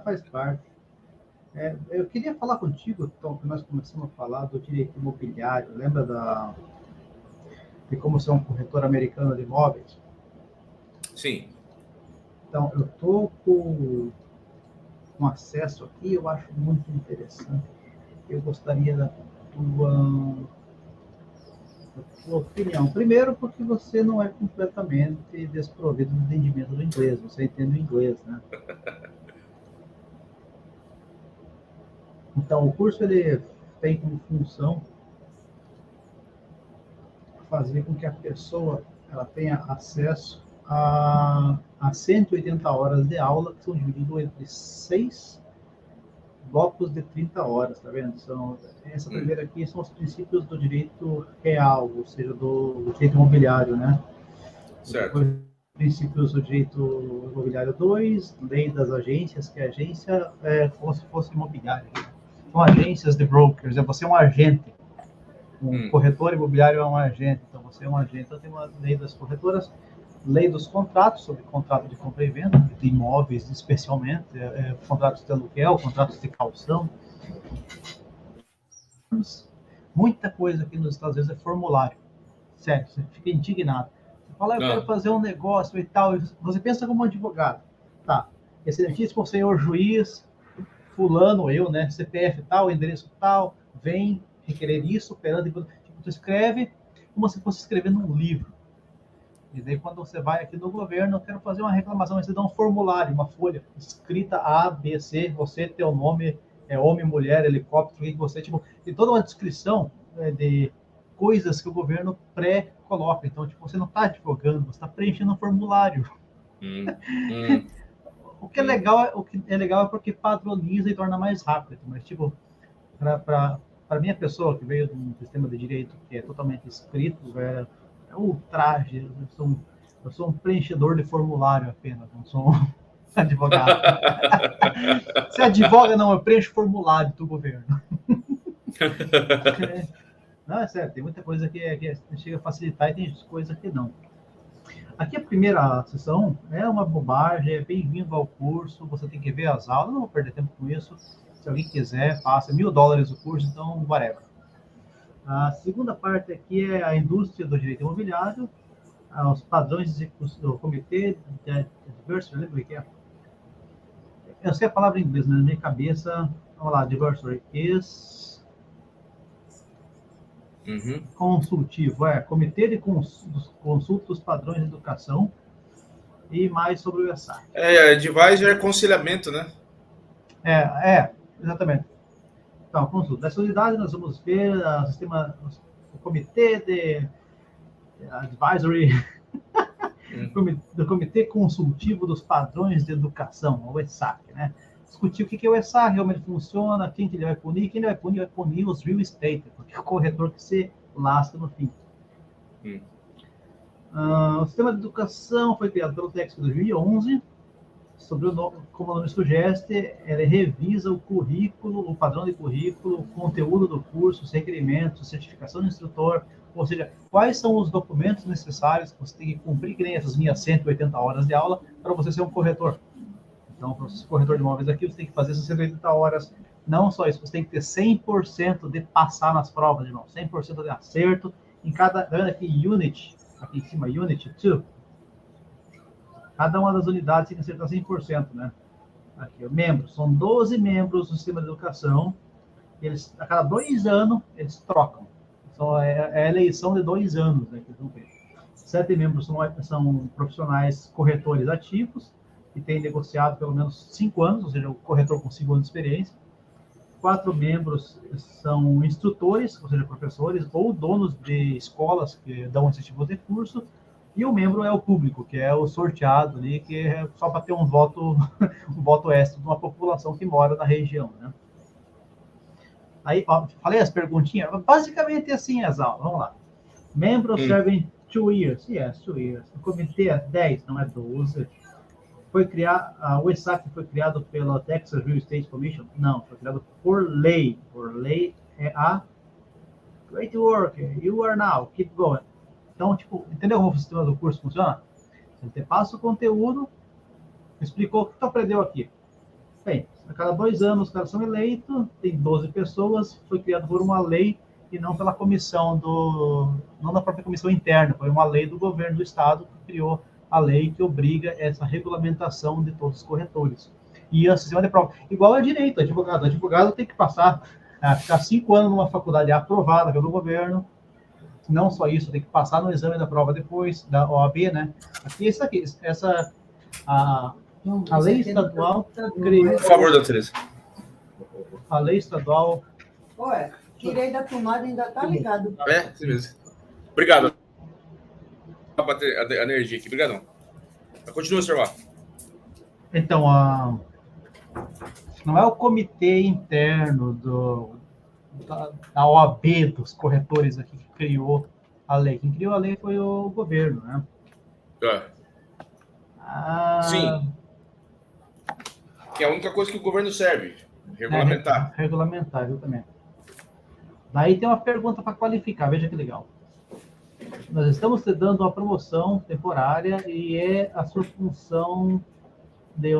Faz parte. Eu queria falar contigo, Tom, que nós começamos a falar do direito imobiliário. Lembra de como ser um corretor americano de imóveis? Sim. Então, eu estou com acesso aqui, eu acho muito interessante. Eu gostaria da tua opinião. Primeiro, porque você não é completamente desprovido do entendimento do inglês, você entende o inglês, né? Então, o curso ele tem como função fazer com que a pessoa ela tenha acesso a 180 horas de aula, que são divididos entre 6 blocos de 30 horas, tá vendo? Essa Hum, primeira aqui são os princípios do direito real, ou seja, do direito imobiliário, né? certo. Depois, princípios do direito imobiliário 2, lei das agências, que a agência é como se fosse imobiliária. São agências de brokers, você é um agente. Um Hum, corretor imobiliário é um agente, então você é um agente. Então tem uma lei das corretoras, lei dos contratos, sobre contrato de compra e venda, de imóveis especialmente, contratos de aluguel, contratos de calção. Muita coisa aqui nos Estados Unidos é formulário. Sério, você fica indignado. Você fala, eu quero ah, fazer um negócio e tal. Você pensa como um advogado. Tá. Excelentíssimo senhor juiz, fulano, eu, né? CPF tal, endereço tal, vem requerer isso, operando. Tipo, tu escreve como se fosse escrever num livro. E daí, quando você vai aqui no governo, eu quero fazer uma reclamação, você dá um formulário, uma folha, escrita A, B, C, você, teu nome, homem, mulher, helicóptero, o que você, tipo, tem toda uma descrição de coisas que o governo pré-coloca. Então, tipo, você não está advogando, você está preenchendo um formulário. hum, hum, hum. O que é legal é porque padroniza e torna mais rápido. Mas, tipo, para minha pessoa que veio de um sistema de direito que é totalmente escrito, é ultraje. Eu sou um preenchedor de formulário apenas, não sou um advogado. Você advoga, não, eu preencho formulário do governo. Não, é sério, tem muita coisa que chega a facilitar e tem coisas que não. Aqui a primeira sessão é uma bobagem, é bem-vindo ao curso, você tem que ver as aulas, não vou perder tempo com isso. Se alguém quiser, passa $1.000 o curso, então whatever. A segunda parte aqui é a indústria do direito imobiliário, os padrões do comitê de adversary, lembra o que é? Eu sei a palavra em inglês, mas na minha cabeça, vamos lá, adversary is Uhum. consultivo, comitê de consulta dos padrões de educação e mais sobre o ESAC. Advisor é aconselhamento, né? Exatamente. Então, consulta. Nessa unidade nós vamos ver o comitê de advisory Hum, do Comitê Consultivo dos Padrões de Educação, o ESAC, né? Discutir o que é o ESAC, como ele funciona, quem que ele vai punir os real estate, porque é o corretor que se lasca no fim. hum. O sistema de educação foi criado pelo TEX em 2011, sobre como o nome sugere, ele revisa o currículo, o padrão de currículo, o conteúdo do curso, os requerimentos, certificação do instrutor, ou seja, quais são os documentos necessários que você tem que cumprir, que nem essas minhas 180 horas de aula, para você ser um corretor. Então, para você ser corretor de imóveis aqui, você tem que fazer essas 180 horas. Não só isso, você tem que ter 100% de passar nas provas, irmão. 100% de acerto em cada. Tá vendo aqui, Unit, aqui em cima, Unit 2. Cada uma das unidades tem que acertar 100%, né? Aqui, membros. São 12 membros do sistema de educação. Eles, a cada 2 anos, eles trocam. É a eleição de 2 anos, né, que eles vão ter. 7 membros são profissionais corretores ativos, que têm negociado pelo menos 5 anos, ou seja, o corretor com 5 anos de experiência. 4 membros são instrutores, ou seja, professores, ou donos de escolas que dão esse tipo de curso. E o membro é o público, que é o sorteado ali, que é só para ter um voto, um voto extra de uma população que mora na região, né? Aí, ó, falei as perguntinhas, basicamente assim as aulas, vamos lá. Membros Hum. servem 2 years, yes, 2 years. O comitê é 10, não é 12. O ESAC foi criado pela Texas Real Estate Commission? Não, foi criado por lei. Por lei é a great work, you are now, keep going. Então, tipo, entendeu como o sistema do curso funciona? Você passa o conteúdo, Explicou o que tu aprendeu aqui. Bem, a cada 2 anos os caras são eleitos, tem 12 pessoas, foi criado por uma lei e não pela comissão não da própria comissão interna, foi uma lei do governo do estado que criou a lei que obriga essa regulamentação de todos os corretores. E o sistema de prova, igual é direito, advogado tem que passar, ficar 5 anos numa faculdade aprovada pelo governo, não só isso, tem que passar no exame da prova depois, da OAB, né? Aqui, a lei estadual criou... Por favor, doutora Teresa. A lei estadual... Ué, tirei da tomada e ainda tá ligado. É, sim mesmo. Obrigado. A energia aqui, obrigadão. Continua, senhor Vá. Então, não é o comitê interno da OAB, dos corretores aqui, que criou a lei. Quem criou a lei foi o governo, né? Sim. Que é a única coisa que o governo serve, regulamentar. Regulamentar, exatamente. Daí tem uma pergunta para qualificar, veja que legal. Nós estamos te dando uma promoção temporária e é a sua função de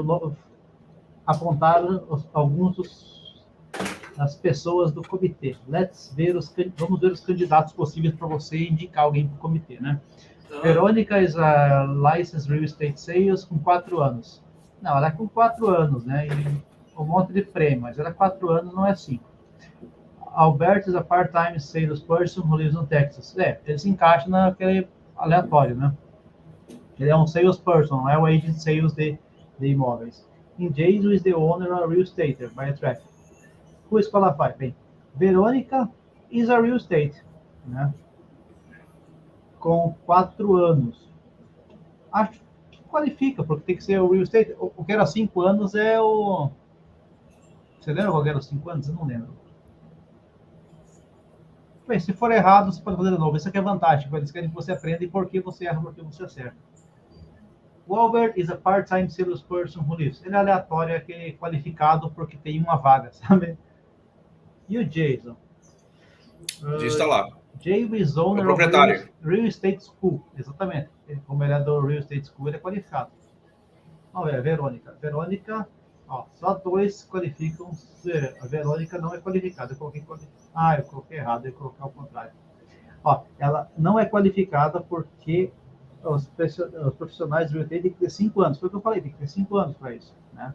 apontar alguns das pessoas do comitê. Vamos ver os candidatos possíveis para você indicar alguém para o comitê, né? Verônica é a Licensed Real Estate Sales com 4 anos. Não, ela é com 4 anos, né? E um monte de prêmio, mas ela é 4 anos, não é 5. Albert is a part-time salesperson who lives in Texas. Ele se encaixa naquele aleatório, né? Ele é um salesperson, não é o agent sales de imóveis. In Jason is the owner of a real estate by a track. Who is qualified? Bem, Verônica is a real estate, né? Com 4 anos. Acho que qualifica, porque tem que ser o real estate. O que era 5 anos é o... Você lembra qual era os 5 anos? Eu não lembro. Bem, se for errado, você pode fazer de novo. Isso aqui é vantagem. Eles querem que você aprenda e por que você erra, por que você acerta. O Albert is a part-time salesperson who lives. Ele é aleatório, é aquele qualificado porque tem uma vaga, sabe? E o Jason? Jason está lá. Jay is owner o proprietário. of Real Estate School. Exatamente. Como ele é do Real Estate School, ele é qualificado. Vamos ver, a Verônica. Verônica, ó, só 2 qualificam. A Verônica não é qualificada. Eu coloquei errado, eu coloquei ao contrário. Ó, ela não é qualificada porque os profissionais de real estate têm que ter 5 anos. Foi o que eu falei, tem que ter 5 anos para isso, né?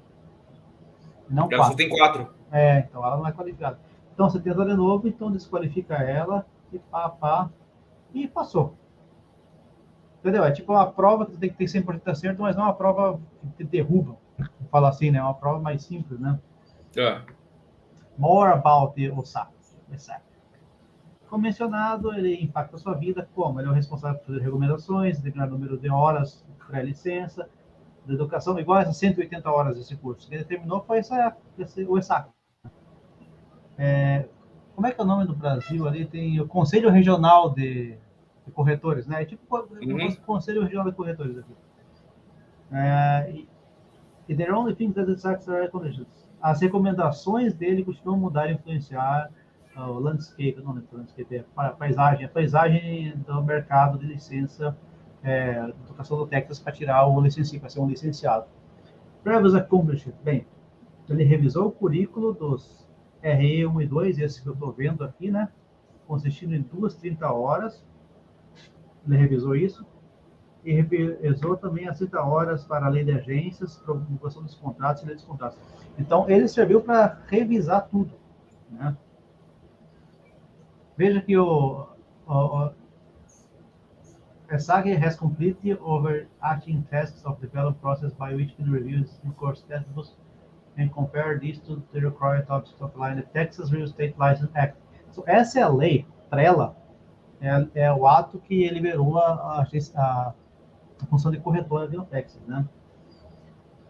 Não ela só tem 4. Então ela não é qualificada. Então você tenta de novo, então desqualifica ela e passou. Entendeu? É tipo uma prova que você tem que ter 100% acerto, mas não é uma prova que te derruba. Vou falar assim, né? É uma prova mais simples, né? More about the OSAP. Como mencionado, ele impacta a sua vida como? Ele é o responsável por fazer recomendações, determinar o número de horas pré-licença, de educação, igual a essas 180 horas desse curso. Quem determinou foi o ESAC. Como é que é o nome do Brasil? Ali tem o Conselho Regional de Corretores, né? É tipo o Conselho Regional de Corretores aqui. E the only thing that the are recommendations. As recomendações dele costumam mudar e influenciar o landscape, não lembro o landscape, a paisagem do mercado de licença de educação do Texas para tirar o licenciado, para ser um licenciado. Previous accomplishment. Bem, ele revisou o currículo dos RE 1 e 2, esse que eu estou vendo aqui, né? Consistindo em 30 horas. Ele revisou isso. E revisou também as 30 horas para a lei de agências, promulgação dos contratos e lei dos contratos. Então, ele serviu para revisar tudo, né? Veja que o ESAG has completely overarching tasks of development process by which can review in course textbooks and compare this to the required topics to apply in the Texas Real Estate License Act. So, essa é a lei, TRELA, é o ato que liberou a função de corretora no Texas, né?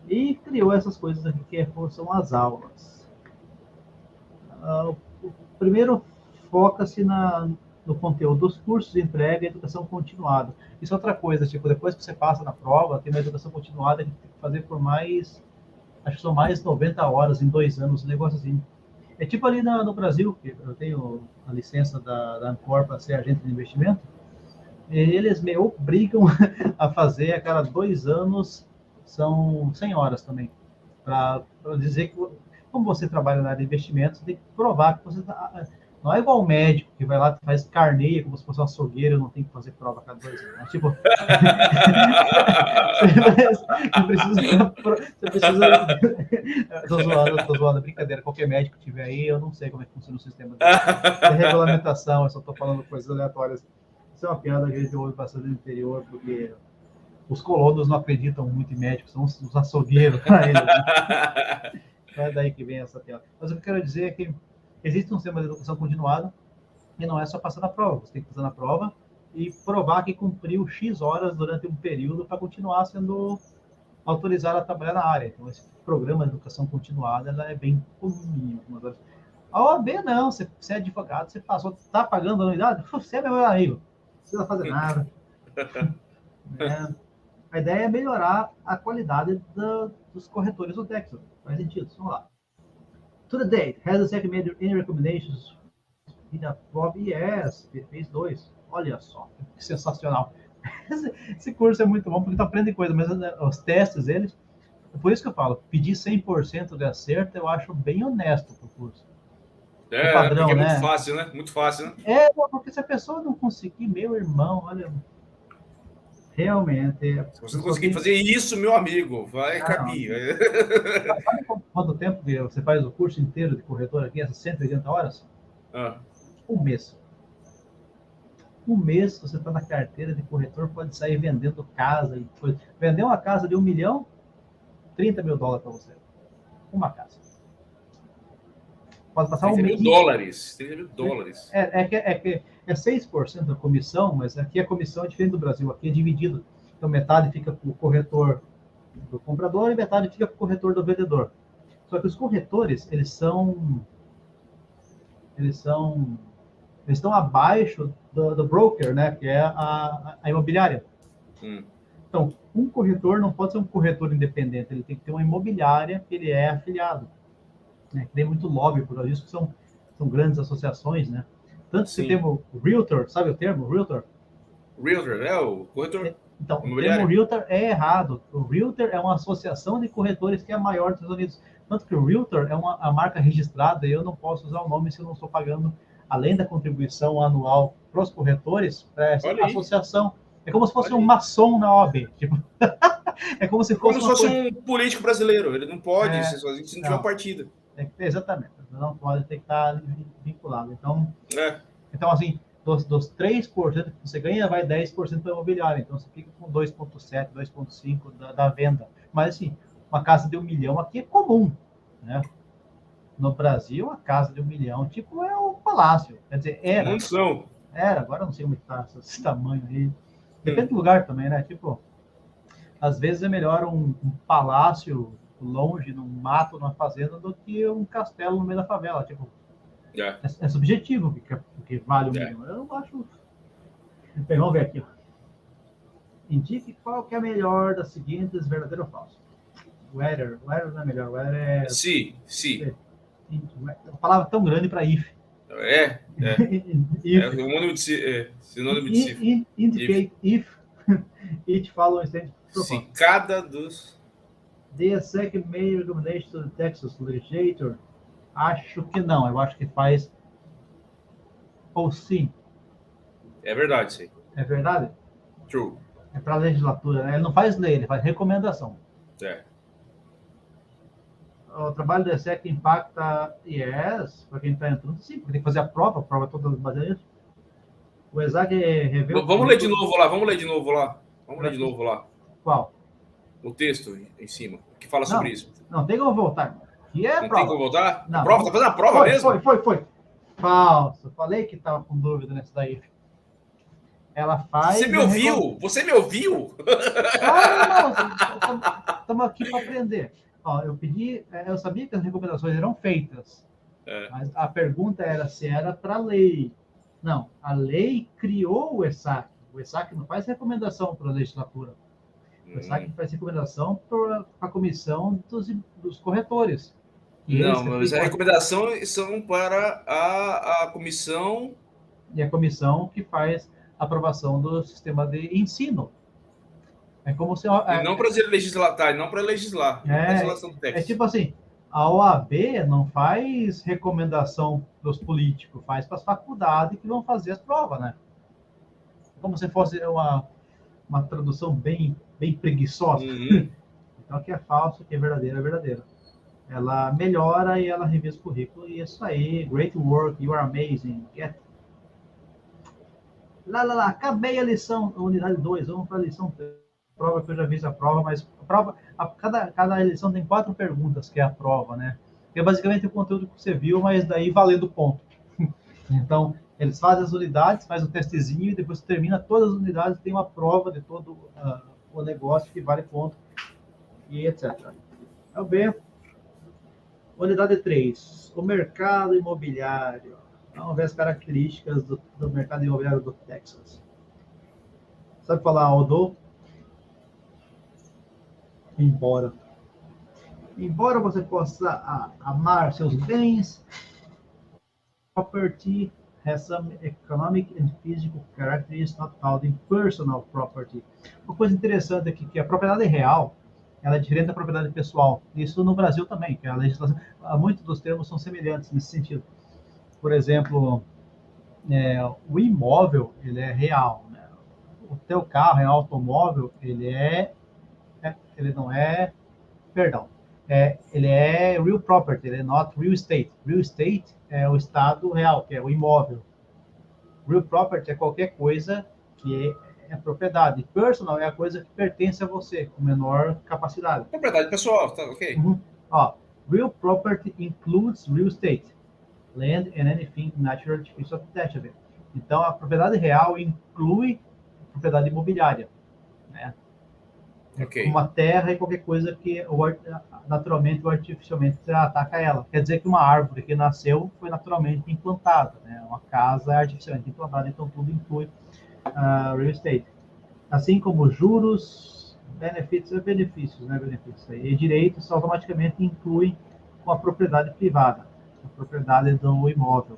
E criou essas coisas aqui que são as aulas. O primeiro foca-se no conteúdo dos cursos, entrega e educação continuada. Isso é outra coisa, tipo, depois que você passa na prova, tem uma educação continuada que tem que fazer por mais, acho que são mais 90 horas em 2 anos, um negócio assim. É tipo ali no Brasil, que eu tenho a licença da Ancor para ser agente de investimento, eles me obrigam a fazer a cada 2 anos são 100 horas também. Para dizer que, como você trabalha na área de investimentos, você tem que provar que você não é igual o médico que vai lá, faz carneia como se fosse um açougueiro, não tem que fazer prova a cada 2 anos. Né? Tipo, você precisa. Tô zoando, brincadeira. Qualquer médico que tiver aí, eu não sei como é que funciona o sistema de regulamentação, eu só tô falando coisas aleatórias. Isso é uma piada que a gente ouve bastante no interior, porque os colonos não acreditam muito em médicos, são os açougueiros para eles. Né? Não é daí que vem essa piada. Mas o que eu quero dizer é que existe um sistema de educação continuada e não é só passar na prova. Você tem que passar na prova e provar que cumpriu X horas durante um período para continuar sendo autorizado a trabalhar na área. Então, esse programa de educação continuada ela é bem comum. A OAB não, você é advogado, você passou, está pagando a anuidade, você é meu amigo, não precisa fazer nada. A ideia é melhorar a qualidade dos corretores do Texas. Faz sentido, vamos lá. To the date, has the SEC made any recommendations? Yes, fez 2. Olha só, que sensacional. Esse curso é muito bom, porque tu aprende coisa, mas os testes, eles... Por isso que eu falo, pedir 100% de acerto, eu acho bem honesto pro curso. É, padrão, porque é muito fácil, né? Muito fácil, né? Porque se a pessoa não conseguir, meu irmão, olha... Realmente... Se você não conseguir fazer isso, meu amigo, vai cair. Sabe quanto tempo que você faz o curso inteiro de corretor aqui, essas 180 horas? Um mês. Um mês, você está na carteira de corretor, pode sair vendendo casa. Vender uma casa de $1 milhão, $30 mil para você. Uma casa. Pode passar um mês. $30 mil. É 6% da comissão, mas aqui a comissão é diferente do Brasil. Aqui é dividido. Então, metade fica para o corretor do comprador e metade fica para o corretor do vendedor. Só que os corretores, eles estão abaixo do broker, né, que é a imobiliária. Então, um corretor não pode ser um corretor independente, ele tem que ter uma imobiliária que ele é afiliado. Né, tem muito lobby por isso, que são grandes associações, né? Tanto que tem o Realtor, sabe o termo Realtor? Realtor, o corretor. Então, o termo Realtor é errado. O Realtor é uma associação de corretores que é a maior dos Estados Unidos. Tanto que o Realtor é a marca registrada e eu não posso usar o nome se eu não estou pagando, além da contribuição anual para os corretores, para essa associação. É como se fosse um maçom na OAB. Tipo, é como se fosse um político brasileiro. Ele não pode ser sozinho se não tiver um partido. Exatamente. Não pode ter que estar vinculado. Então assim, dos 3% que você ganha, vai 10% para imobiliário. Então você fica com 2,7%, 2,5% da venda. Mas assim, uma casa de $1 milhão aqui é comum, né? No Brasil, a casa de $1 milhão, tipo, é um palácio. Quer dizer, era. Agora eu não sei como está esse tamanho aí. Depende do lugar também, né? Tipo, às vezes é melhor um palácio longe, num mato, numa fazenda, do que um castelo no meio da favela. Tipo, é subjetivo porque vale $1 milhão. Eu não acho... Bem, vamos ver aqui. Ó. Indique qual que é a melhor das seguintes, verdadeiro ou falso. Whether não é melhor. Whether é... Sim. Uma palavra tão grande para if. Sinônimo de si. Indicate if each following statement. Se cada dos... The second main recommendation to the Texas legislature. Acho que não. Eu acho que faz ou sim. É verdade, sim. É verdade? True. É para a legislatura, né? Ele não faz lei, ele faz recomendação. O trabalho da SEC impacta, para quem está entrando, sim, porque tem que fazer a prova toda baseada nisso. O ESAC revela... Vamos ler de novo lá. Qual? O texto em cima, que fala sobre isso. Não tem como voltar. Que é não prova. Tem como voltar? Não. Prova? Tá fazendo a prova mesmo? Foi. Falso. Falei que estava com dúvida nessa daí. Ela faz... Você me ouviu? Estamos aqui para aprender. Ó, eu sabia que as recomendações eram feitas, mas a pergunta era se era para lei. Não, a lei criou o ESAC. O ESAC não faz recomendação para a legislatura. O ESAC faz recomendação para a comissão dos corretores. Não, mas a recomendação são para a comissão... E a comissão que faz a aprovação do sistema de ensino. É como se... E não para legislar, tá? E não para legislar. Legislação do Texas. Tipo assim, a OAB não faz recomendação para os políticos, faz para as faculdades que vão fazer as provas, né? Como se fosse uma tradução bem preguiçosa. Uhum. Então, o que é falso, o que é verdadeiro, é verdadeiro. Ela melhora e ela revisa o currículo. E isso aí, great work, you are amazing. Get. Lá, acabei a lição, a unidade 2, vamos para a lição 3. Prova que eu já fiz a prova, mas cada lição tem 4 perguntas, que é a prova, né? Que é basicamente o conteúdo que você viu, mas daí valendo ponto. Então, eles fazem as unidades, faz o testezinho e depois que termina todas as unidades, tem uma prova de todo o negócio que vale ponto e etc. Então, bem, unidade 3, o mercado imobiliário. Vamos ver as características do mercado imobiliário do Texas. Sabe falar although? Embora você possa amar seus bens, property has some economic and physical characteristics not found in personal property. Uma coisa interessante aqui que a propriedade real ela é diferente da propriedade pessoal. Isso no Brasil também, que a legislação, muitos dos termos são semelhantes nesse sentido. Por exemplo, o imóvel ele é real, né? O teu carro é automóvel, ele não é, perdão, ele é real property, ele é not real estate. Real estate é o estado real, que é o imóvel. Real property é qualquer coisa que é propriedade. Personal é a coisa que pertence a você, com menor capacidade. Propriedade pessoal, tá ok. Uhum. Ó, real property includes real estate, land and anything natural artificial attached. Então, a propriedade real inclui a propriedade imobiliária, né? Okay. Uma terra e qualquer coisa que naturalmente ou artificialmente ataca ela. Quer dizer que uma árvore que nasceu foi naturalmente implantada, né? Uma casa é artificialmente implantada, então tudo inclui real estate. Assim como juros, benefícios, né? Benefícios e direitos automaticamente incluem uma propriedade privada, a propriedade do imóvel.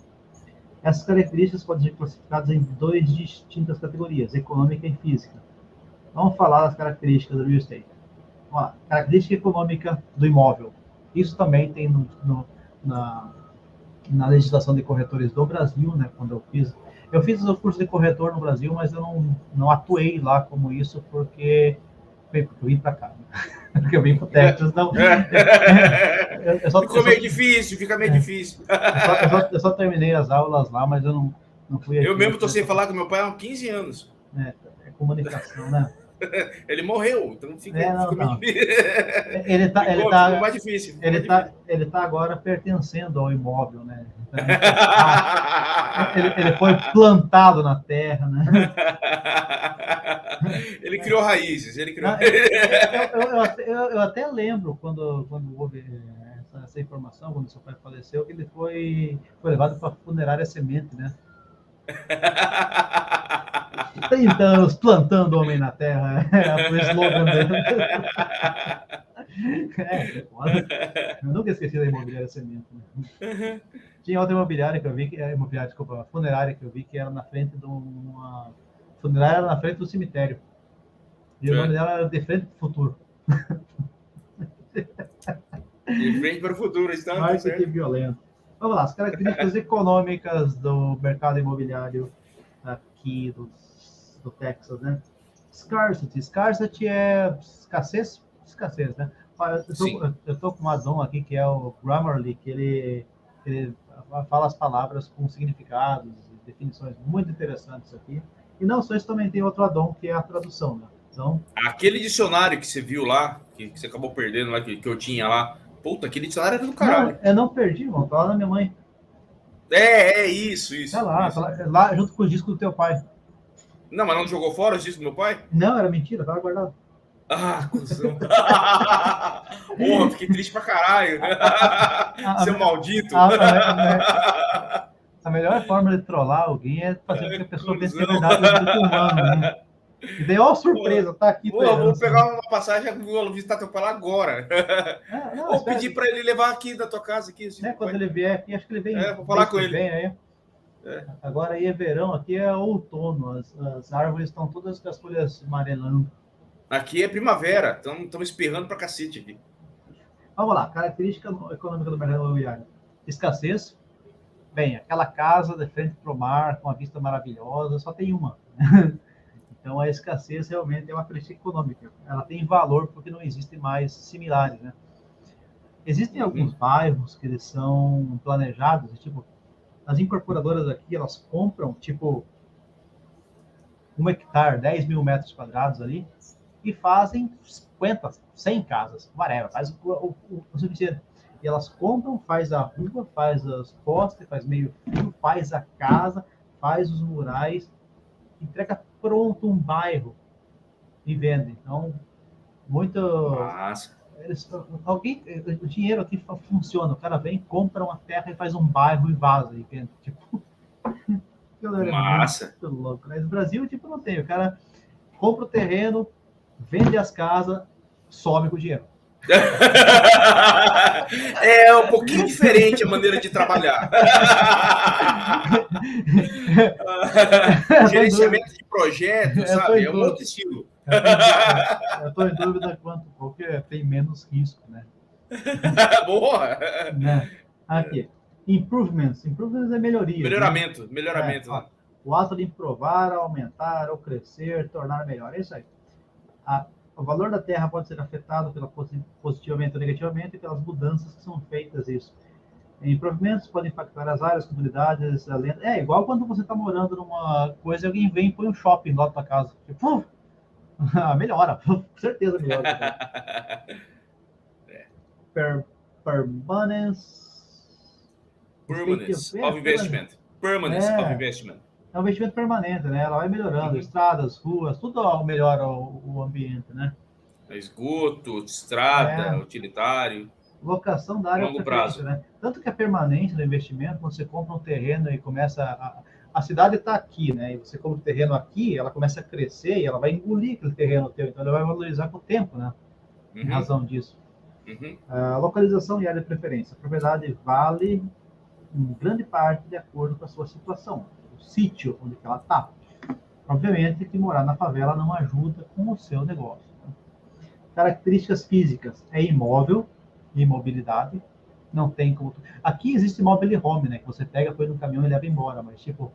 Essas características podem ser classificadas em 2 distintas categorias, econômica e física. Vamos falar das características do real estate. Vamos lá. Característica econômica do imóvel. Isso também tem na legislação de corretores do Brasil, né? Quando eu fiz o curso de corretor no Brasil, mas eu não atuei lá como isso porque eu vim para cá. Porque eu vim para o Texas, não. Ficou meio difícil, fica meio difícil. Eu só terminei as aulas lá, mas eu não fui aqui. Eu mesmo estou sem falar com meu pai há 15 anos. É comunicação, né? Ele morreu, então fica não. Ele ficou mais difícil. Ele tá agora pertencendo ao imóvel, né? Então, ele foi plantado na terra, né? Ele criou raízes. Eu até lembro quando houve essa informação, quando seu pai faleceu, que ele foi levado para a funerária semente, né? 30 anos plantando o homem na terra, é o slogan dele. Eu nunca esqueci da imobiliária semente. Né? Tinha outra imobiliária que eu vi, funerária que eu vi que era na frente de uma funerária, era na frente do cemitério. E o nome dela era De Frente para o Futuro. De frente para o futuro, está marketing violento. Vamos lá, as características econômicas do mercado imobiliário aqui do Texas, né? Scarcity é escassez, né? Eu tô com um addon aqui que é o Grammarly, que ele fala as palavras com significados e definições muito interessantes aqui. E não só isso, também tem outro addon que é a tradução, né? Então, aquele dicionário que você viu lá, que você acabou perdendo lá, que eu tinha lá, puta, aquele dicionário era do caralho. Não, eu não perdi, irmão, tá lá na minha mãe. Isso. Tá lá junto com o disco do teu pai. Não, mas não jogou fora o disco do meu pai? Não, era mentira, tava guardado. Ah, cuzão. Porra, fiquei triste pra caralho. Seu maldito. A melhor forma de trollar alguém é fazer com que a pessoa pense que é verdade do tipo humano, né? E daí, ó, surpresa, tá aqui. Vou pegar uma passagem e vou visitar teu pai lá agora. Vou pedir pra ele levar aqui da tua casa. Aqui, assim, quando ele vier aqui, acho que ele vem. Vou falar com ele. Aí. Agora aí é verão, aqui é outono, as árvores estão todas com as folhas amarelando. Aqui é primavera. Estamos espirrando pra cacete aqui. Vamos lá, característica econômica do mercado imobiliário. Escassez. Bem, aquela casa de frente para o mar, com uma vista maravilhosa, só tem uma. Então, a escassez realmente é uma característica econômica. Ela tem valor porque não existem mais similares, né? Existem alguns bairros que eles são planejados, tipo, as incorporadoras aqui, elas compram, tipo, 1 hectare, 10 mil metros quadrados ali, e fazem 50, 100 casas, whatever, faz o suficiente. E elas compram, faz a rua, faz as postes, faz meio fio, faz a casa, faz os murais, entrega pronto um bairro e vende. Então, muito... Massa. O dinheiro aqui funciona. O cara vem, compra uma terra e faz um bairro e vaza. E vende. Tipo, Massa. muito louco. Mas no Brasil, tipo, não tem. O cara compra o terreno, vende as casas, some com o dinheiro. É um pouquinho diferente a maneira de trabalhar. Gerenciamento de projetos, sabe? É um outro estilo. Eu estou em dúvida quanto, porque tem menos risco, né? Boa! Né? Aqui. Improvements. Improvements é melhoria. Melhoramento. Né? Melhoramento. Ó, o ato de improvar, aumentar, ou crescer, tornar melhor. É isso aí. O valor da terra pode ser afetado positivamente ou negativamente pelas mudanças que são feitas isso. Improvimentos podem impactar as áreas, comunidades, é igual quando você está morando numa coisa e alguém vem e põe um shopping lá na tua casa. Tipo, melhora, com certeza melhora. Permanence of investment. Permanence of investment. É um investimento permanente, né? Ela vai melhorando, estradas, ruas, tudo melhora o ambiente, né? Esgoto, estrada, utilitário. Locação da área longo prazo, né? Tanto que a permanência do investimento, quando você compra um terreno e começa a cidade está aqui, né? E você compra um terreno aqui, ela começa a crescer e ela vai engolir aquele terreno teu, então ela vai valorizar com o tempo, né? Em razão disso. Localização e área de preferência. A propriedade vale em grande parte de acordo com a sua situação, o sítio onde ela está. Obviamente que morar na favela não ajuda com o seu negócio. Né? Características físicas. É imóvel, imobilidade, não tem como... Aqui existe mobile home, né? Que você pega, põe no caminhão e leva embora, mas tipo,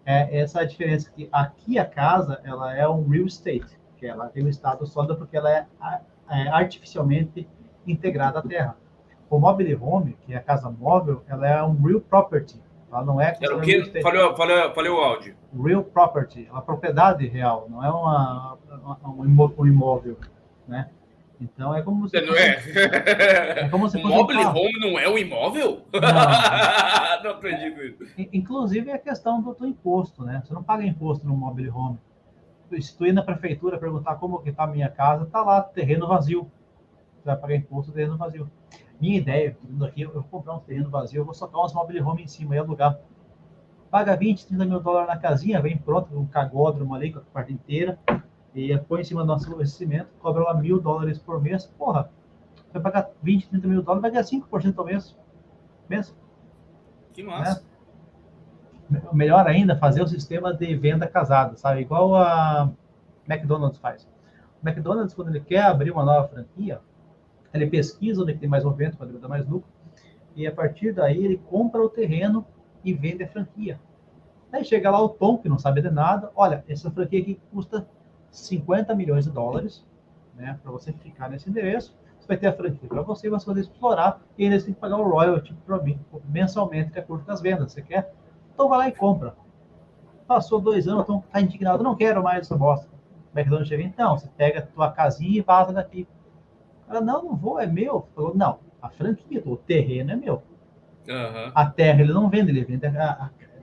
essa é a diferença, que aqui a casa, ela é um real estate, que ela tem um estado sólido porque ela é artificialmente integrada à terra. O mobile home, que é a casa móvel, ela é um real property, ela não é... Era o quê? Falei o áudio. Real property, uma propriedade real, não é um imóvel, né? Então é como você... Não é como se fosse mobile home não é um imóvel? Não acredito nisso. Inclusive é a questão do imposto, né? Você não paga imposto no mobile home. Se tu ir na prefeitura perguntar como que tá a minha casa, tá lá, terreno vazio. Você vai pagar imposto do terreno vazio. Minha ideia, aqui, eu vou comprar um terreno vazio, eu vou socar uns mobile home em cima e alugar. Paga 20, 30 mil dólares na casinha, vem pronto, um cagódromo ali com a parte inteira, e põe em cima do nosso investimento, cobra lá $1.000 por mês. Porra, vai pagar 20, 30 mil dólares, vai ganhar 5% ao mês. Que massa. Né? Melhor ainda, fazer o sistema de venda casada, sabe? Igual a McDonald's faz. O McDonald's, quando ele quer abrir uma nova franquia, ele pesquisa onde tem mais movimento para dar mais lucro, e a partir daí ele compra o terreno e vende a franquia. Aí chega lá o Tom, que não sabe de nada, olha, essa franquia aqui custa $50 milhões, né, para você ficar nesse endereço, você vai ter a franquia para você vai poder explorar, e ainda você tem que pagar o royalty para mim, mensalmente, de acordo com as vendas, você quer? Então vai lá e compra. Passou 2 anos, então tá indignado, não quero mais essa bosta. O McDonald's chega, então, você pega a tua casinha e vaza daqui. Ela, não vou, é meu. Falou, não, a franquia, o terreno é meu. A terra ele não vende, ele vende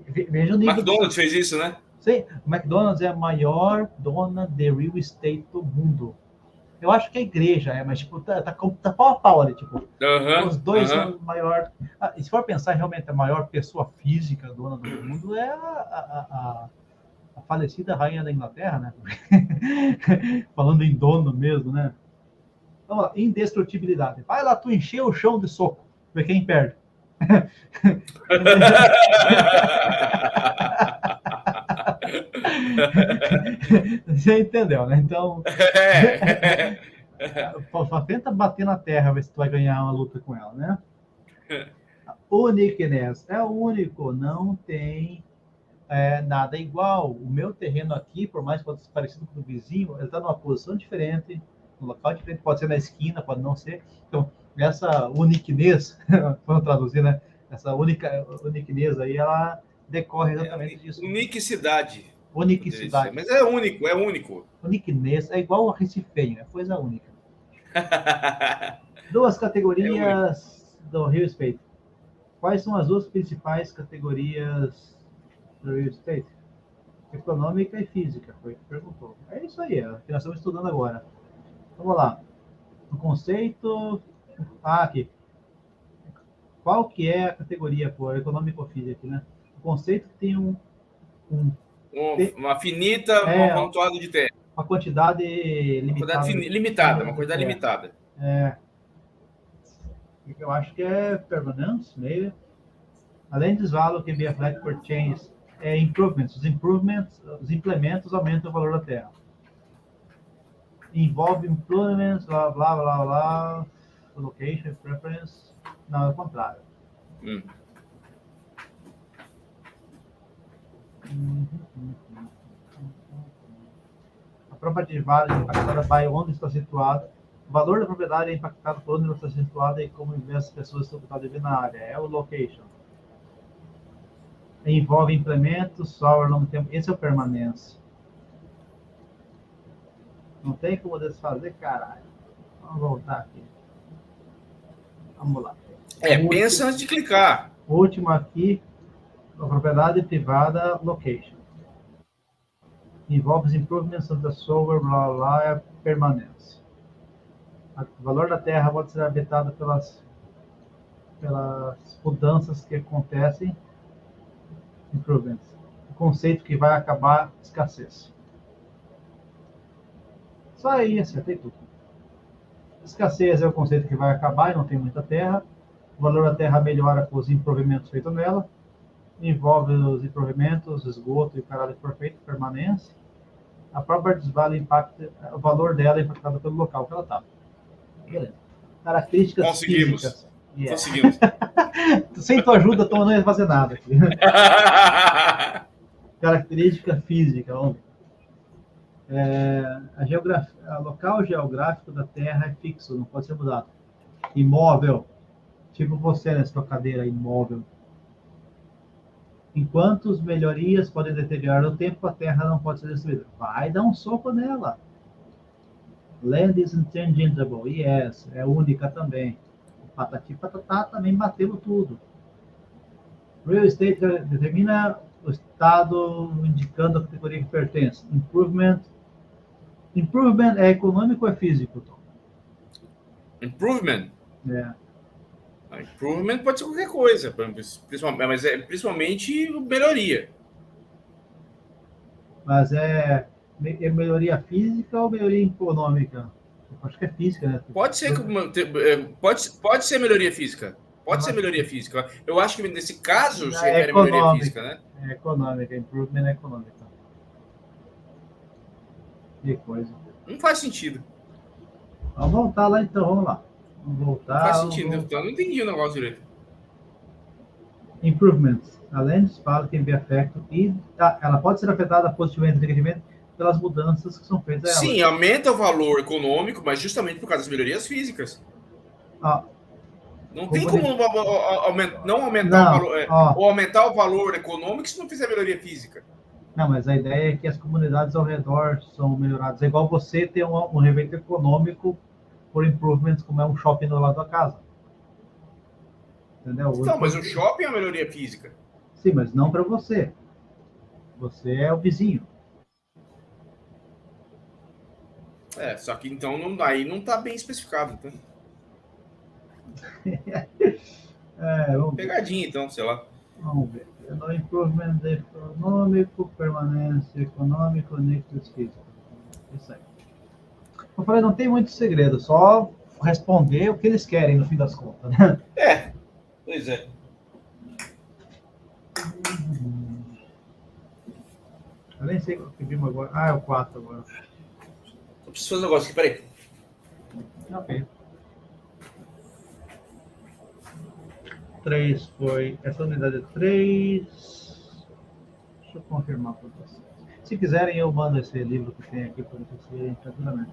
veja o nível. McDonald's fez isso, né? Sim, o McDonald's é a maior dona de real estate do mundo. Eu acho que a igreja mas tipo, tá pau a pau ali, tipo. Os dois são maior. E se for pensar, realmente, a maior pessoa física dona do mundo é a falecida rainha da Inglaterra, né? Falando em dono mesmo, né? Vamos lá, indestrutibilidade. Vai lá, tu encher o chão de soco. Ver quem perde. Você entendeu, né? Então, É. tenta bater na terra, ver se tu vai ganhar uma luta com ela, né? Uniqueness é o único, não tem nada igual. O meu terreno aqui, por mais que possa ser parecido com o do vizinho, ele está numa posição diferente, num local diferente, pode ser na esquina, pode não ser. Então, essa uniqueness, vamos traduzir, né? Essa uniqueness aí, ela decorre exatamente disso. Unicidade. Unicidade. Mas é único, é único. Uniqueness é igual ao recifenho, é coisa única. Duas categorias do real estate. Quais são as duas principais categorias do real estate? Econômica e física, foi o que perguntou. É isso aí, é o que nós estamos estudando agora. Vamos lá. O conceito... aqui. Qual que é a categoria, pô? Econômico ou física, né? O conceito tem uma finita, um amontoado de terra. Uma quantidade limitada. Uma quantidade limitada. Eu acho que é permanence, meio. Além disso, value can be applied for change. Improvements. Os implementos aumentam o valor da terra. Involve improvements, blá, blá, blá, blá. Location, preference. Não, é o contrário. A propriedade de vale é impactada by onde está situado. O valor da propriedade é impactado por onde ela está situada e como as pessoas estão vivendo na área. É o location. Envolve implementos, software, longo tempo. Esse é o permanência. Não tem como desfazer, caralho. Vamos voltar aqui. Vamos lá. Pensa antes de clicar. O último aqui, a propriedade privada, location. Envolve os improvements of the software, blá, blá, blá, é permanência. O valor da terra pode ser afetado pelas mudanças que acontecem. Improvements. O conceito que vai acabar escassez. Só aí, acertei tudo. Escassez é o conceito que vai acabar e não tem muita terra. O valor da terra melhora com os improvimentos feitos nela. Envolve os improvimentos, esgoto e o caralho perfeito, permanência. A própria desvale impacta, o valor dela é impactado pelo local que ela está. Beleza. Características físicas. Conseguimos. Sem tua ajuda, tu não ia fazer nada aqui. Característica física, vamos ver. O local geográfico da Terra é fixo, não pode ser mudado. Imóvel, tipo você nessa cadeira, imóvel. Enquanto as melhorias podem deteriorar o tempo, a Terra não pode ser destruída. Vai dar um soco nela. Land is intangible, yes, é única também. Patati patatá também bateu tudo. Real estate determina o estado indicando a categoria que pertence. Improvement é econômico ou é físico, Tom? Improvement? Improvement pode ser qualquer coisa, mas é principalmente melhoria. Mas é melhoria física ou melhoria econômica? Eu acho que é física, né? Pode ser melhoria física. Pode ser melhoria física. Eu acho que nesse caso se refere a melhoria física, né? É econômica, improvement é econômica. Que coisa. Não faz sentido. Vamos voltar lá então, vamos lá. Vamos voltar. Não faz sentido, então eu não entendi o negócio direito. Improvements. Além disso, fala que be affected e ela pode ser afetada positivamente ou negativamente pelas mudanças que são feitas a ela. Sim, aumenta o valor econômico, mas justamente por causa das melhorias físicas. Não tem como não aumentar o valor, ou aumentar o valor econômico se não fizer melhoria física. Não, mas a ideia é que as comunidades ao redor são melhoradas. É igual você ter um evento econômico por improvements, como é um shopping do lado da casa. Entendeu? Então, mas o shopping é uma melhoria física. Sim, mas não para você. Você é o vizinho. Só que então aí não está bem especificado. Então. Pegadinha, então, sei lá. Vamos ver. No improvement econômico, permanência econômico, níqueis físico. Isso aí. Eu falei, não tem muito segredo, só responder o que eles querem no fim das contas, né? Pois é. Eu nem sei o que vimos agora. Ah, é o 4 agora. Eu preciso fazer um negócio aqui, peraí. Ok. 3 foi. Essa unidade é 3. Deixa eu confirmar para vocês. Se quiserem, eu mando esse livro que tem aqui para vocês verem tranquilamente.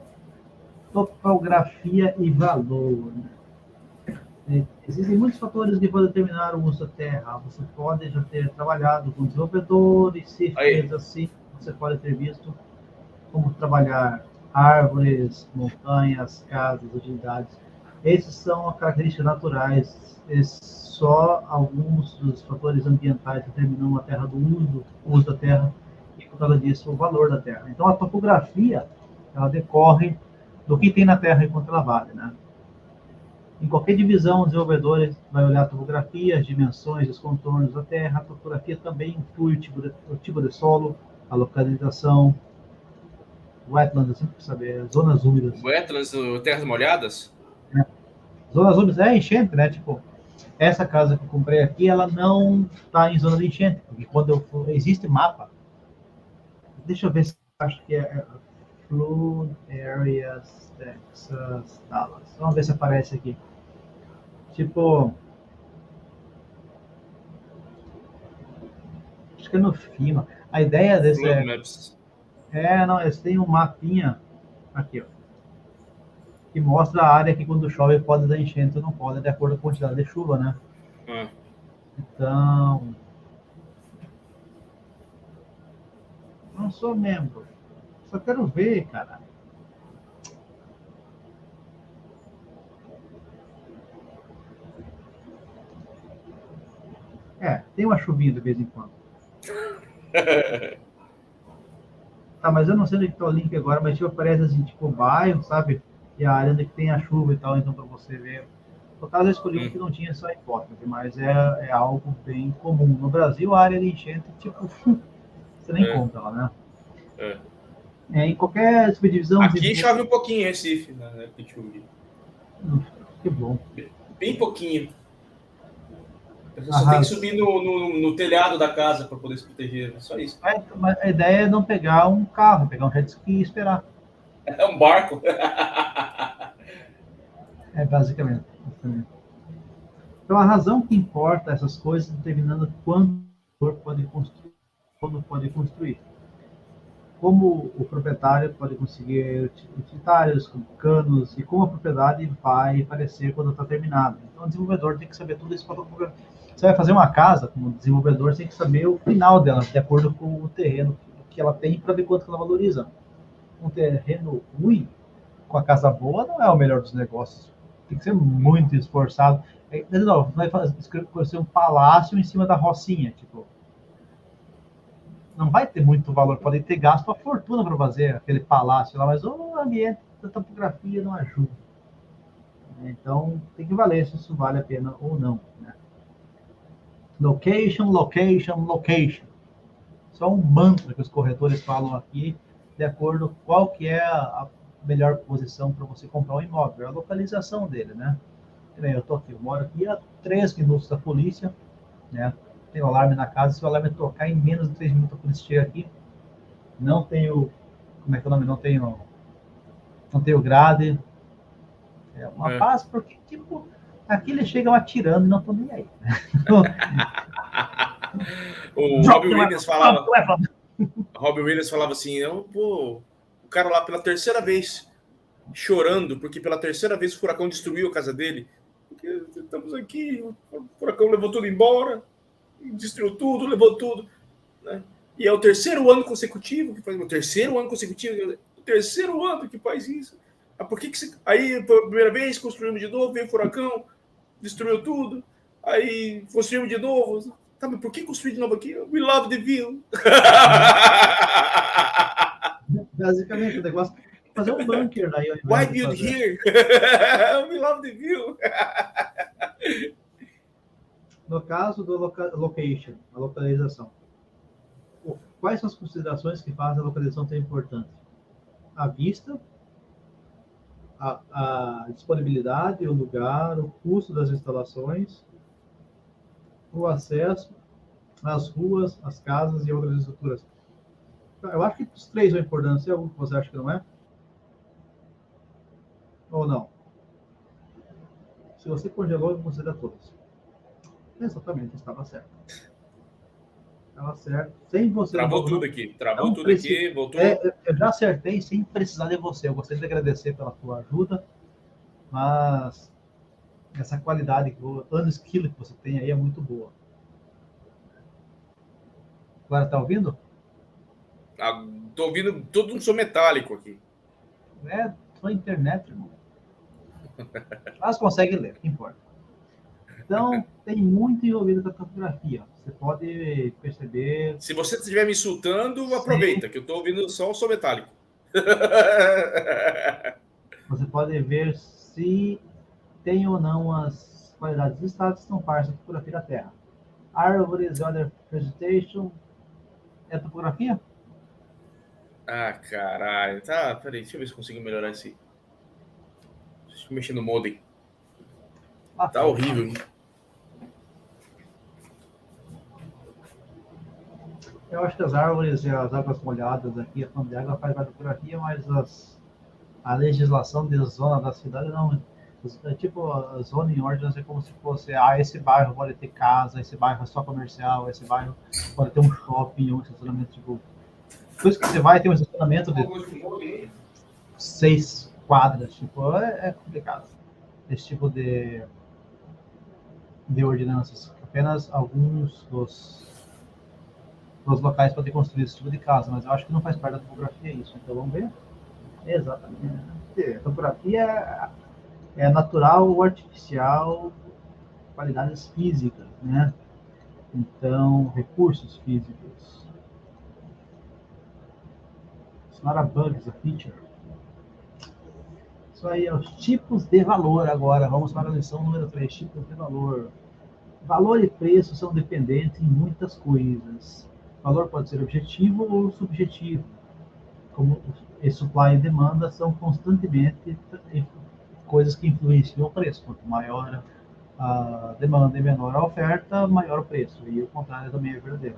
Topografia e valor. Existem muitos fatores que podem determinar o uso da terra. Você pode já ter trabalhado com desenvolvedores, se fez assim, você pode ter visto como trabalhar árvores, montanhas, casas, utilidades. Esses são as características naturais. Só alguns dos fatores ambientais determinam a terra do uso da terra e, por causa disso, o valor da terra. Então, a topografia, ela decorre do que tem na terra enquanto ela vale, né? Em qualquer divisão, o desenvolvedor vai olhar a topografia, as dimensões, os contornos da terra. A topografia também inclui o tipo de solo, a localização, wetlands, assim, para saber, zonas úmidas. Wetlands, terras molhadas? Zonas úmidas é enchente, né? Tipo, essa casa que eu comprei aqui, ela não está em zona de enchente, porque quando existe mapa, deixa eu ver se acho que é Flood Areas, Texas, Dallas. Vamos ver se aparece aqui. Tipo, acho que é no FIMA. A ideia desse Flood Maps. não, eles têm um mapinha aqui, ó, que mostra a área que quando chove pode dar enchente ou não pode, de acordo com a quantidade de chuva, né? Então, não sou membro. Só quero ver, cara. Tem uma chuvinha de vez em quando. Tá, mas eu não sei onde está o link agora, mas tipo, aparece assim, tipo, o bairro, sabe? E a área onde que tem a chuva e tal, então para você ver. No caso, eu escolhi um que não tinha essa hipótese, mas é algo bem comum. No Brasil, a área de enchente, tipo, você nem conta lá, né? Em qualquer subdivisão... Aqui chove um pouquinho em Recife, né? Que bom. Bem pouquinho. Você só tem que subir no telhado da casa para poder se proteger, só isso. Mas a ideia é não pegar um carro, pegar um jet ski e esperar. É um barco. Basicamente. Então, a razão que importa essas coisas determinando quando pode construir. Como o proprietário pode conseguir utilitários, como canos, e como a propriedade vai aparecer quando está terminada. Então, o desenvolvedor tem que saber tudo isso. Você vai fazer uma casa, como desenvolvedor, você tem que saber o final dela, de acordo com o terreno que ela tem, para ver quanto ela valoriza. Um terreno ruim, com a casa boa, não é o melhor dos negócios. Tem que ser muito esforçado. Não, vai fazer um palácio em cima da rocinha, tipo... Não vai ter muito valor, pode ter gasto uma fortuna para fazer aquele palácio lá, mas o ambiente da topografia não ajuda. Então, tem que valer se isso vale a pena ou não, né? Location, location, location. Só um mantra que os corretores falam aqui, de acordo com qual que é a melhor posição para você comprar um imóvel, é a localização dele, né? Eu moro aqui a 3 minutos da polícia, né? Tem o alarme na casa, se o alarme tocar em menos de 3 minutos a polícia chega aqui, não tenho, como é que é o nome? Não tenho grade, é uma paz, porque, tipo, aqui eles chegam atirando e não estão nem aí, né? O Robin Williams falava assim, o cara lá pela terceira vez chorando, porque pela terceira vez o furacão destruiu a casa dele, porque estamos aqui, o furacão levou tudo embora, destruiu tudo, levou tudo, né? E é o terceiro ano consecutivo que faz o terceiro ano que faz isso. Por que aí pela primeira vez construímos de novo, veio o furacão, destruiu tudo, aí construímos de novo. Tá, mas por que construir de novo aqui? We love the view. Basicamente, o negócio é fazer um bunker daí. Why build here? We love the view. No caso do location, a localização. Quais são as considerações que fazem a localização tão importante? A vista, a disponibilidade, o lugar, o custo das instalações, o acesso, as ruas, as casas e outras estruturas. Eu acho que os 3 são importantes. É um que você acha que não é? Ou não? Se você congelou, eu considero todos. Exatamente, estava certo. Estava certo. Sem você Travou tudo aqui. Travou tudo aqui, voltou. Eu já acertei sem precisar de você. Eu gostaria de agradecer pela tua ajuda, mas essa qualidade, o unskill que você tem aí é muito boa. Agora tá ouvindo? Tô ouvindo todo um som metálico aqui. É sua internet, irmão. Mas consegue ler, o que importa. Então, tem muito envolvido com a topografia. Você pode perceber. Se você estiver me insultando, aproveita, que eu tô ouvindo só o som metálico. Você pode ver se tem ou não as qualidades listadas que são parte da topografia da Terra. Árvores, other vegetation. É topografia? Ah, caralho. Tá, peraí, deixa eu ver se eu consigo melhorar esse. Deixa eu mexer no modem. Tá horrível. Eu acho que as árvores e as águas molhadas aqui, a fonte de água faz parte da topografia, mas a legislação de zona da cidade não. É tipo, a zona em ordem é como se fosse, esse bairro pode ter casa, esse bairro é só comercial, esse bairro pode ter um shopping, um estacionamento, tipo. Por isso que você vai ter um estacionamento de 6 quadras, tipo, é complicado. Esse tipo de ordenanças. Apenas alguns dos locais podem construir esse tipo de casa, mas eu acho que não faz parte da topografia isso. Então vamos ver? Exatamente. A topografia é natural ou artificial, qualidades físicas, né? Então, recursos físicos. It's not a bug, it's a feature. Isso aí é os tipos de valor agora. Vamos para a lição número 3, tipos de valor. Valor e preço são dependentes em muitas coisas. Valor pode ser objetivo ou subjetivo. Como supply e demanda são constantemente coisas que influenciam o preço. Quanto maior a demanda e menor a oferta, maior o preço. E o contrário também é verdadeiro.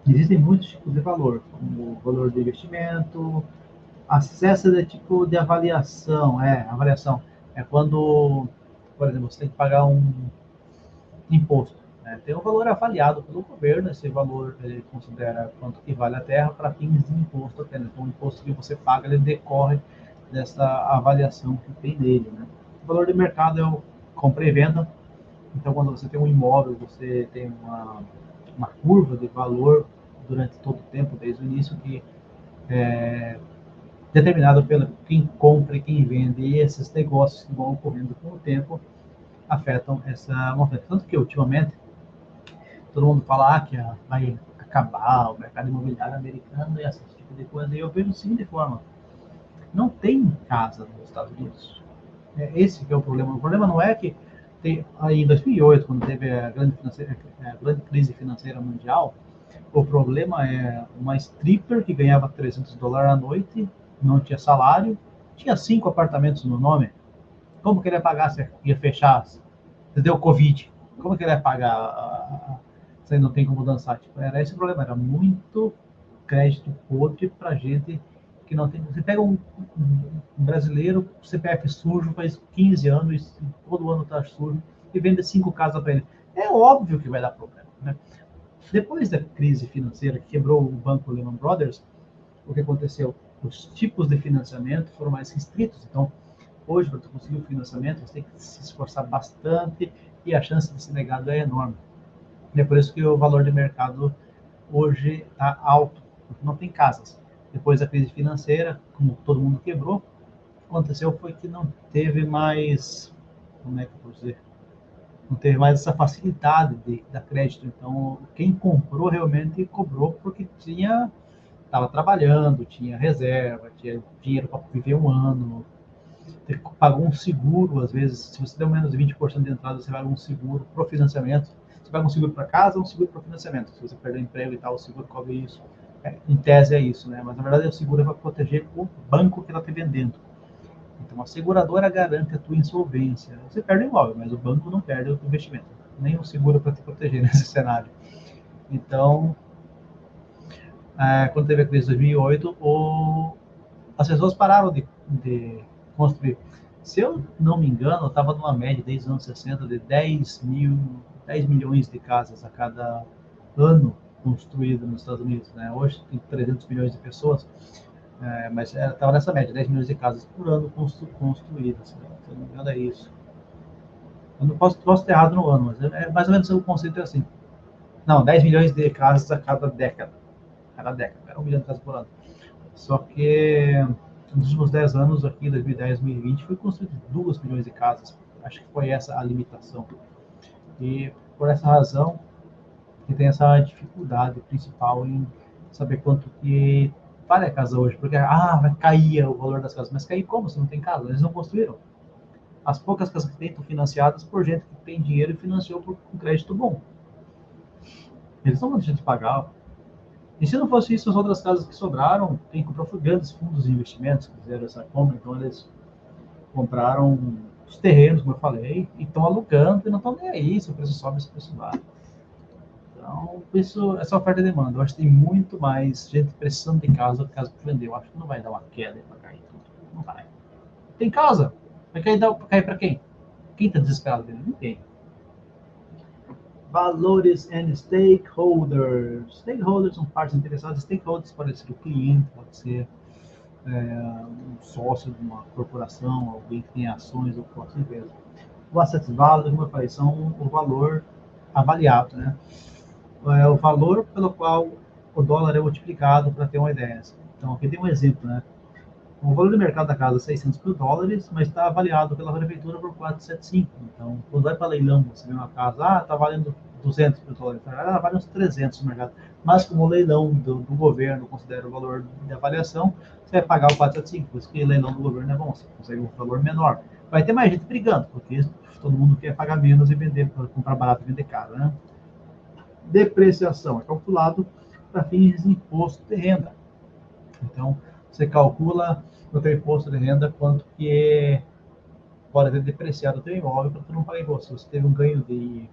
Existem muitos tipos de valor, como o valor de investimento, acesso de tipo de avaliação. Avaliação é quando, por exemplo, você tem que pagar um imposto. Né? Tem um valor avaliado pelo governo, esse valor ele considera quanto que vale a terra para fins de imposto apenas. Então, o imposto que você paga ele decorre dessa avaliação que tem nele. Né? O valor de mercado é o compra e venda. Então, quando você tem um imóvel, você tem uma curva de valor durante todo o tempo, desde o início, que é determinado pelo quem compra e quem vende, e esses negócios que vão ocorrendo com o tempo afetam essa movimento. Tanto que, ultimamente, todo mundo fala que vai acabar o mercado imobiliário americano e esse tipo de coisa, e eu vejo sim de forma. Não tem casa nos Estados Unidos. Esse que é o problema. O problema não é que aí em 2008, quando teve a grande crise financeira mundial, o problema é uma stripper que ganhava $300 a noite, não tinha salário, tinha 5 apartamentos no nome. Como que ele ia pagar se ia fechar? Se deu Covid. Como que ele ia pagar se não tem como dançar? Tipo, era esse o problema, era muito crédito podre para gente que não tem. Você pega um brasileiro, CPF sujo, faz 15 anos, e todo ano está sujo, e vende 5 casas para ele. É óbvio que vai dar problema. Né? Depois da crise financeira que quebrou o banco Lehman Brothers, o que aconteceu? Os tipos de financiamento foram mais restritos. Então, hoje, para conseguir o financiamento, você tem que se esforçar bastante e a chance de ser negado é enorme. E é por isso que o valor de mercado hoje está alto, porque não tem casas. Depois da crise financeira, como todo mundo quebrou, o que aconteceu foi que não teve mais, como é que eu posso dizer? Não teve mais essa facilidade de dar crédito. Então, quem comprou realmente cobrou porque estava trabalhando, tinha reserva, tinha dinheiro para viver um ano, pagou um seguro, às vezes, se você deu menos de 20% de entrada, você paga um seguro para o financiamento. Você paga um seguro para casa, um seguro para o financiamento. Se você perder o emprego e tal, o seguro cobre isso. Em tese é isso, né? Mas na verdade o seguro é para proteger o banco que está te vendendo. Então a seguradora garante a tua insolvência. Você perde o imóvel, mas o banco não perde o investimento. Nem o seguro para te proteger nesse cenário. Então, quando teve a crise de 2008, as pessoas pararam de construir. Se eu não me engano, estava numa média desde os anos 60 de 10 milhões de casas a cada ano construídas nos Estados Unidos, né? Hoje tem 300 milhões de pessoas, mas estava nessa média, 10 milhões de casas por ano construídas. Né? Se eu não me engano, é isso. Eu não posso ter errado no ano, mas mais ou menos o conceito é assim. Não, 10 milhões de casas a cada década. Era 1 milhão de casas por ano. Só que nos últimos 10 anos, aqui, 2010, 2020, foi construído 2 milhões de casas. Acho que foi essa a limitação. E por essa razão, que tem essa dificuldade principal em saber quanto que vale a casa hoje. Porque, vai cair o valor das casas. Mas cair como se não tem casa? Eles não construíram. As poucas casas que tem estão financiadas por gente que tem dinheiro e financiou por um crédito bom. Eles não vão deixar de pagar. E se não fosse isso, as outras casas que sobraram, tem que comprar grandes fundos de investimentos que fizeram essa compra, então eles compraram os terrenos, como eu falei, e estão alugando e não estão nem aí se o preço sobe, se o preço baixa. Então, essa oferta e demanda. Eu acho que tem muito mais gente precisando de casa do que casa para vender. Eu acho que não vai dar uma queda para cair tudo. Não vai. Tem casa. Vai cair para quem? Quem está desesperado dele? Ninguém. Valores and stakeholders. Stakeholders são partes interessadas. Stakeholders pode ser o cliente, pode ser um sócio de uma corporação, alguém que tem ações ou própria empresa. O asset value, como eu falei, são o valor avaliado, né? É o valor pelo qual o dólar é multiplicado, para ter uma ideia. Então, aqui tem um exemplo, né? O valor do mercado da casa é $600 mil, mas está avaliado pela prefeitura por 475. Então, quando vai para leilão, você vê uma casa, está valendo $200 mil, vale uns 300 no mercado. Mas como o leilão do governo considera o valor de avaliação, você vai pagar o 475, por isso que o leilão do governo é bom, você consegue um valor menor. Vai ter mais gente brigando, porque todo mundo quer pagar menos e vender, comprar barato e vender caro, né? Depreciação é calculado para fins de imposto de renda. Então, você calcula no teu imposto de renda quanto que pode ter depreciado o teu imóvel para tu não pagar imposto. Se você teve um ganho de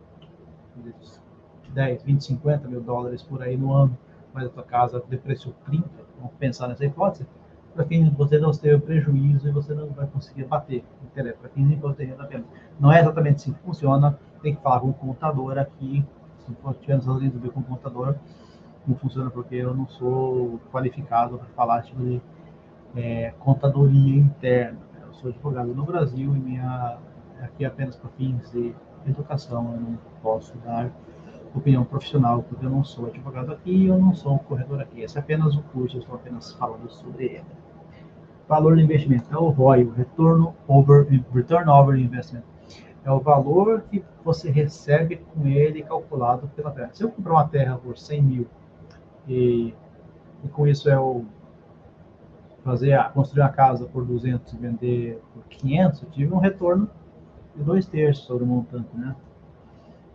10, 20, 50 mil dólares por aí no ano, mas a tua casa depreciou 30, vamos pensar nessa hipótese, para quem você não teve prejuízo e você não vai conseguir bater, para quem não tem renda apenas. Não é exatamente assim que funciona, tem que falar com o contador aqui, se for tiver nos Estados Unidos com o contador, não funciona porque eu não sou qualificado para falar tipo de contadoria interna. Eu sou advogado no Brasil e aqui apenas para fins de educação, eu não posso dar opinião profissional, porque eu não sou advogado aqui e eu não sou corretor aqui. Esse é apenas o curso, eu estou apenas falando sobre ele. Valor do investimento é o ROI, o Return Over Investment. É o valor que você recebe com ele calculado pela terra. Se eu comprar uma terra por 100 mil e com isso eu construir uma casa por 200 e vender por 500, eu tive um retorno de 2/3 sobre o montante, né?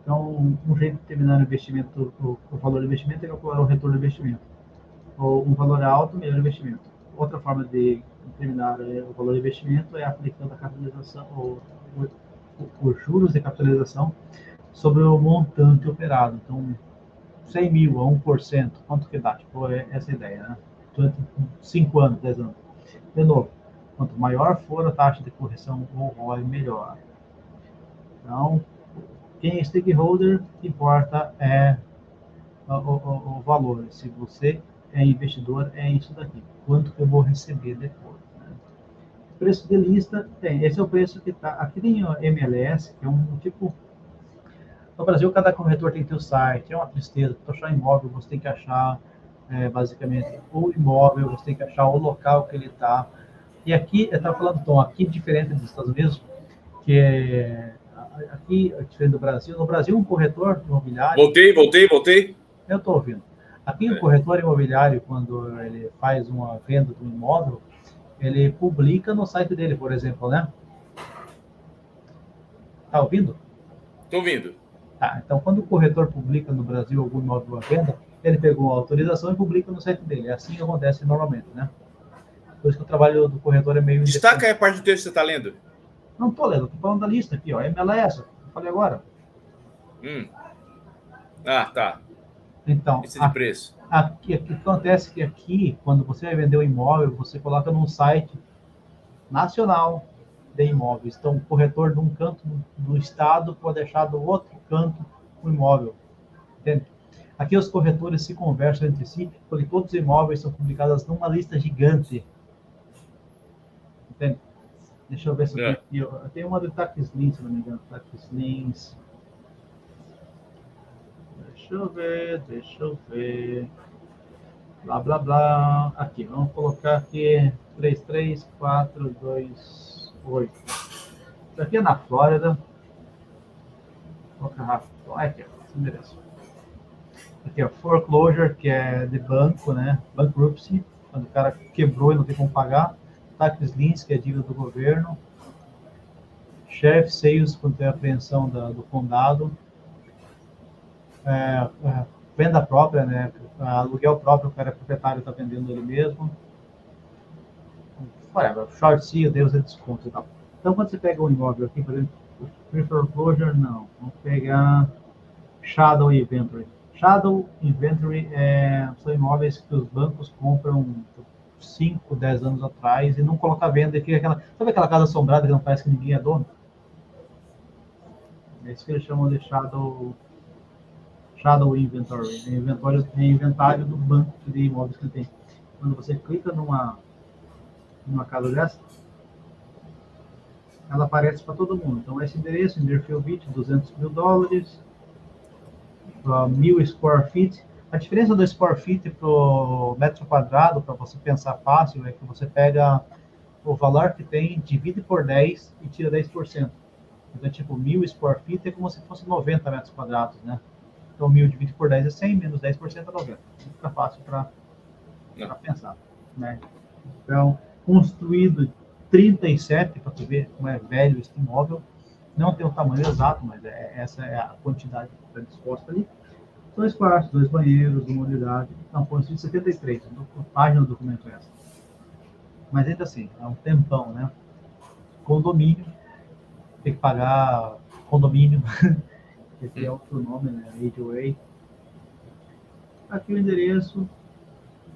Então, um jeito de determinar o investimento, o valor do investimento é calcular o retorno do investimento. Ou um valor alto, melhor investimento. Outra forma de determinar o valor do investimento é aplicando a capitalização, os juros de capitalização sobre o montante operado. Então, 100 mil a 1%, quanto que dá? Tipo, essa é a ideia, né? Durante 5 anos, 10 anos. De novo, quanto maior for a taxa de correção, o ROI melhor. Então, quem é stakeholder, importa é o valor. Se você é investidor, é isso daqui. Quanto que eu vou receber depois. Né? Preço de lista, esse é o preço que está. Aqui tem o MLS, que é um tipo. No Brasil, cada corretor tem que ter o site, é uma tristeza. Para achar imóvel, você tem que achar, basicamente, o imóvel, você tem que achar o local que ele está. E aqui, eu estava falando, Tom, aqui diferente dos Estados Unidos, que aqui, diferente do Brasil. No Brasil, um corretor imobiliário... Voltei. Eu estou ouvindo. Aqui, um corretor imobiliário, quando ele faz uma venda de um imóvel, ele publica no site dele, por exemplo, né? Está ouvindo? Estou ouvindo. Tá, então, quando o corretor publica no Brasil algum imóvel à venda, ele pegou a autorização e publica no site dele. É assim que acontece normalmente, né? Por isso que o trabalho do corretor é meio... Destaca aí a parte do texto que você está lendo. Não estou lendo, estou falando da lista aqui, ó. MLS, eu falei agora. Ah, tá. Então, lista de preço. Aqui, o que acontece que aqui, quando você vai vender um imóvel, você coloca num site nacional de imóveis. Então, o corretor de um canto do estado pode deixar do outro canto o imóvel. Entende? Aqui os corretores se conversam entre si, porque todos os imóveis são publicados numa lista gigante. Entende? Deixa eu ver se eu tenho aqui. Eu tenho uma do Tax Lins, se não me engano. Tax Lins. Deixa eu ver. Blá, blá, blá. Aqui, vamos colocar aqui 33428. Isso aqui é na Flórida. Vou colocar rápido. Aqui, esse endereço. Aqui, ó, foreclosure, que é de banco, né? Bankruptcy, quando o cara quebrou e não tem como pagar. Tax liens, que é dívida do governo. Sheriff sales, quando tem a apreensão do condado. Venda própria, né? Aluguel próprio, o cara é proprietário, está vendendo ele mesmo. Whatever, short sale, Deus é desconto e tal. Então, quando você pega um imóvel aqui, por exemplo, foreclosure, não. Vamos pegar shadow inventory. Shadow inventory são imóveis que os bancos compram 5, 10 anos atrás e não colocam à venda. Sabe aquela casa assombrada que não parece que ninguém é dono? É isso que eles chamam de shadow inventory. É inventário do banco de imóveis que ele tem. Quando você clica numa casa dessa, ela aparece para todo mundo. Então, esse endereço, em Deerfield Beach, $200 mil, 1.000 square feet. A diferença do square feet para o metro quadrado, para você pensar fácil, é que você pega o valor que tem, divide por 10 e tira 10%. Então, tipo, 1.000 square feet é como se fosse 90 metros quadrados, né? Então, 1.000 dividido por 10 é 100, menos 10% é 90. Fica fácil para pensar, né? Então, construído 37, para tu ver como é velho esse imóvel. Não tem o tamanho exato, mas essa é a quantidade que está disposta ali. 2 quartos, 2 banheiros, uma unidade. Não, construído 73, a página do documento é essa. Mas ainda assim, é um tempão, né? Condomínio, tem que pagar condomínio, esse é outro nome, né? HOA. Aqui o endereço,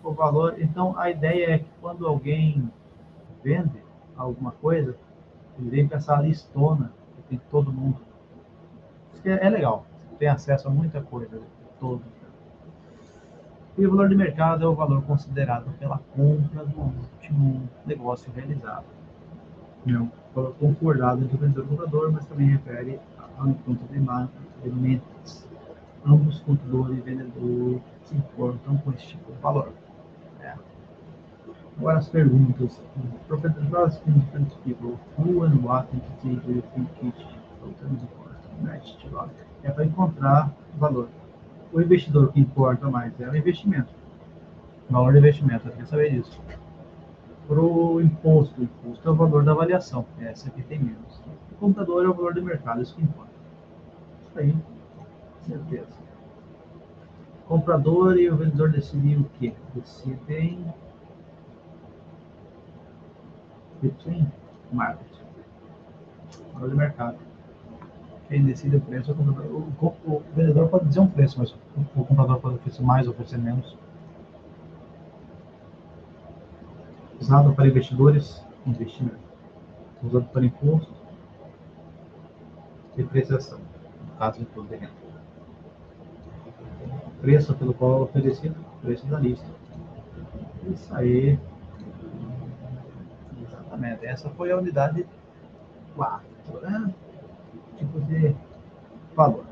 o valor. Então, a ideia é que quando alguém vende alguma coisa, ele vem com essa listona, que tem todo mundo. Isso é legal, você tem acesso a muita coisa, todo. E o valor de mercado é o valor considerado pela compra do último negócio realizado. Não, valor concordado entre o vendedor e o comprador, mas também refere ao encontro de mentes. Ambos, comprador e vendedor, se importam com esse tipo de valor. Agora as perguntas. Propriedades different people. Who and what entity do you think each total importa? É para encontrar valor. O investidor que importa mais é o investimento. O valor do investimento, eu queria saber disso. Para o imposto é o valor da avaliação. Essa aqui tem menos. O comprador é o valor do mercado, isso que importa. Isso aí, certeza. O comprador e o vendedor decidem o quê? Decidem between market, valor de mercado. Quem decide o preço é o comprador. O vendedor pode dizer um preço, mas o comprador pode oferecer mais ou oferecer menos. Usado para investidores, investimento. Usado para imposto, depreciação, no caso de imposto de renda. Preço pelo qual é oferecido, preço da lista. Isso aí. Exatamente. Essa foi a unidade 4, né? Tipo de valor.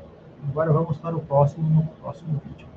Agora vamos para o próximo vídeo.